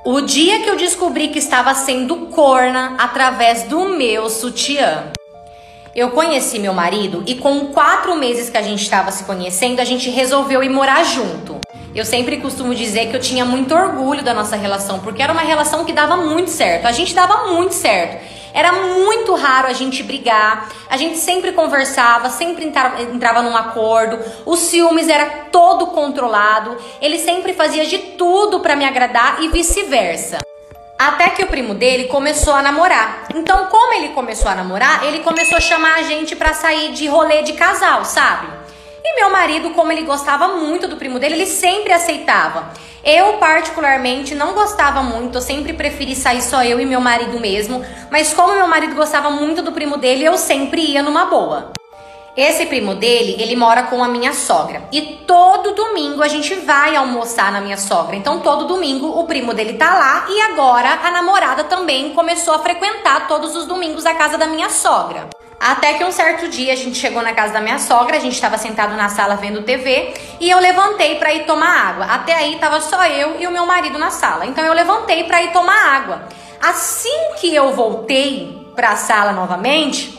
O dia que eu descobri que estava sendo corna através do meu sutiã. Eu conheci meu marido e com 4 meses que a gente estava se conhecendo, a gente resolveu ir morar junto. Eu sempre costumo dizer que eu tinha muito orgulho da nossa relação, porque era uma relação que dava muito certo. A gente dava muito certo. Era muito raro a gente brigar, a gente sempre conversava, sempre entrava num acordo, o ciúmes era todo controlado, ele sempre fazia de tudo pra me agradar e vice-versa. Até que o primo dele começou a namorar. Então, como ele começou a namorar, ele começou a chamar a gente pra sair de rolê de casal, sabe? E meu marido, como ele gostava muito do primo dele, ele sempre aceitava. Eu, particularmente, não gostava muito, eu sempre preferi sair só eu e meu marido mesmo. Mas como meu marido gostava muito do primo dele, eu sempre ia numa boa. Esse primo dele, ele mora com a minha sogra. E todo domingo a gente vai almoçar na minha sogra. Então todo domingo o primo dele tá lá. E agora a namorada também começou a frequentar todos os domingos a casa da minha sogra. Até que um certo dia a gente chegou na casa da minha sogra, a gente estava sentado na sala vendo TV e eu levantei para ir tomar água. Até aí tava só eu e o meu marido na sala. Então eu levantei para ir tomar água. Assim que eu voltei para a sala novamente,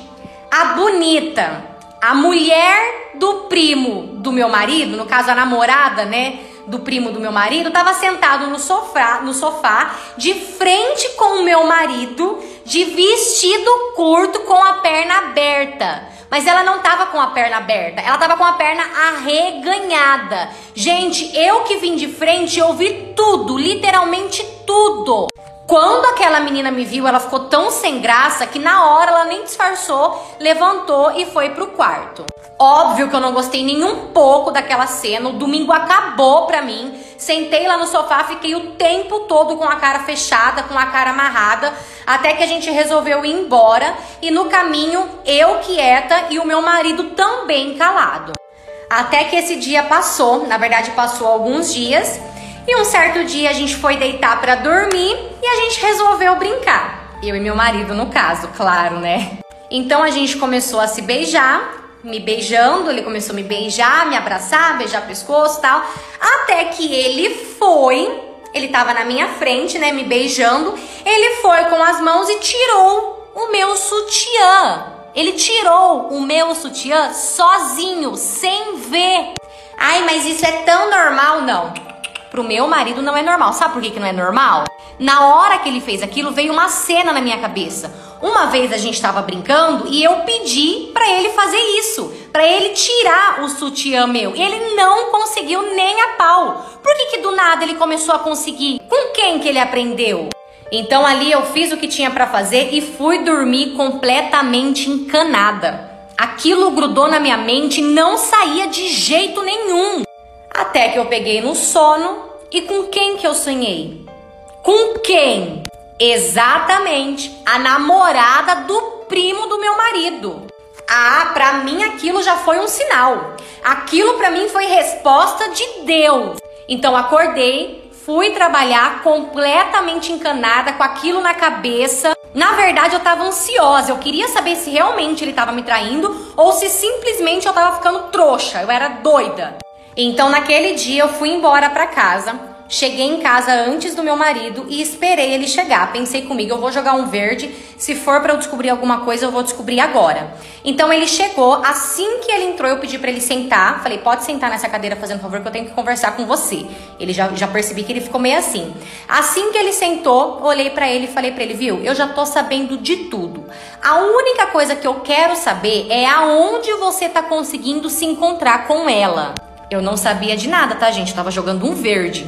a bonita, a mulher do primo do meu marido, no caso a namorada, né, do primo do meu marido, tava sentado no sofá, de frente com o meu marido, de vestido curto com a perna aberta. Mas ela não tava com a perna aberta, ela tava com a perna arreganhada. Gente, eu que vim de frente, eu vi tudo, literalmente tudo. Quando aquela menina me viu, ela ficou tão sem graça que na hora ela nem disfarçou, levantou e foi pro quarto. Óbvio que eu não gostei nem um pouco daquela cena, o domingo acabou pra mim. Sentei lá no sofá, fiquei o tempo todo com a cara fechada, com a cara amarrada, até que a gente resolveu ir embora. E no caminho, eu quieta e o meu marido também calado. Até que esse dia passou, na verdade passou alguns dias. E um certo dia a gente foi deitar pra dormir e a gente resolveu brincar. Eu e meu marido, no caso, claro, né? Então a gente começou a se beijar, me beijando, ele começou a me beijar, me abraçar, beijar o pescoço e tal. Até que ele tava na minha frente, né, me beijando. Ele foi com as mãos e tirou o meu sutiã. Ele tirou o meu sutiã sozinho, sem ver. Ai, mas isso é tão normal? Não. Pro meu marido não é normal. Sabe por que não é normal? Na hora que ele fez aquilo, veio uma cena na minha cabeça. Uma vez a gente tava brincando e eu pedi pra ele fazer isso, pra ele tirar o sutiã meu. E ele não conseguiu nem a pau. Por que do nada ele começou a conseguir? Com quem que ele aprendeu? Então ali eu fiz o que tinha pra fazer e fui dormir completamente encanada. Aquilo grudou na minha mente e não saía de jeito nenhum. Até que eu peguei no sono e com quem que eu sonhei? Com quem? Exatamente, a namorada do primo do meu marido. Ah, pra mim aquilo já foi um sinal. Aquilo pra mim foi resposta de Deus. Então acordei, fui trabalhar completamente encanada, com aquilo na cabeça. Na verdade eu tava ansiosa, eu queria saber se realmente ele tava me traindo ou se simplesmente eu tava ficando trouxa, eu era doida. Então naquele dia eu fui embora pra casa. Cheguei em casa antes do meu marido e esperei ele chegar. Pensei comigo, eu vou jogar um verde. Se for pra eu descobrir alguma coisa, eu vou descobrir agora. Então ele chegou, assim que ele entrou, eu pedi pra ele sentar. Falei, pode sentar nessa cadeira, fazendo favor, que eu tenho que conversar com você. Ele já percebi que ele ficou meio assim. Assim que ele sentou, olhei pra ele e falei pra ele, viu, eu já tô sabendo de tudo. A única coisa que eu quero saber é aonde você tá conseguindo se encontrar com ela. Eu não sabia de nada, tá, gente? Eu tava jogando um verde.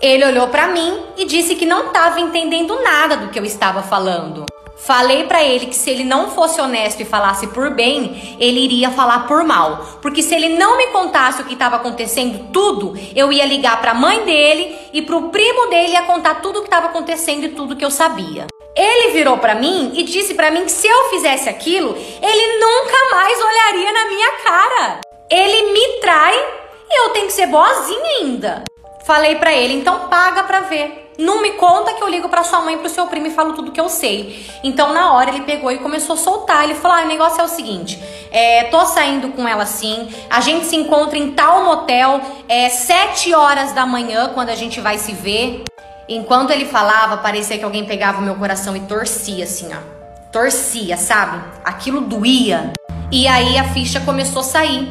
Ele olhou pra mim e disse que não estava entendendo nada do que eu estava falando. Falei pra ele que se ele não fosse honesto e falasse por bem, ele iria falar por mal. Porque se ele não me contasse o que estava acontecendo tudo, eu ia ligar pra mãe dele e pro primo dele ia contar tudo o que estava acontecendo e tudo que eu sabia. Ele virou pra mim e disse pra mim que se eu fizesse aquilo, ele nunca mais olharia na minha cara. Ele me trai e eu tenho que ser boazinha ainda. Falei pra ele, então paga pra ver. Não me conta que eu ligo pra sua mãe e pro seu primo e falo tudo que eu sei. Então na hora ele pegou e começou a soltar. Ele falou, o negócio é o seguinte, tô saindo com ela sim, a gente se encontra em tal motel, 7 horas da manhã quando a gente vai se ver. Enquanto ele falava, parecia que alguém pegava o meu coração e torcia assim, ó. Torcia, sabe? Aquilo doía. E aí a ficha começou a sair.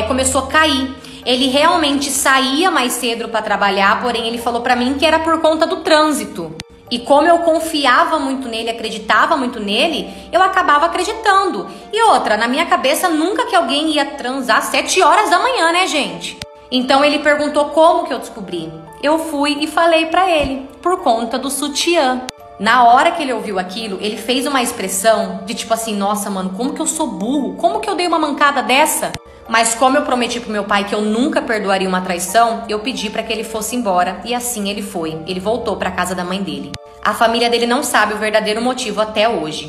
Começou a cair. Ele realmente saía mais cedo para trabalhar, porém ele falou para mim que era por conta do trânsito. E como eu confiava muito nele, acreditava muito nele, eu acabava acreditando. E outra, na minha cabeça nunca que alguém ia transar 7 horas da manhã, né, gente? Então ele perguntou como que eu descobri. Eu fui e falei pra ele, por conta do sutiã. Na hora que ele ouviu aquilo, ele fez uma expressão de tipo assim, nossa, mano, como que eu sou burro? Como que eu dei uma mancada dessa? Mas como eu prometi pro meu pai que eu nunca perdoaria uma traição, eu pedi pra que ele fosse embora e assim ele foi. Ele voltou pra casa da mãe dele. A família dele não sabe o verdadeiro motivo até hoje.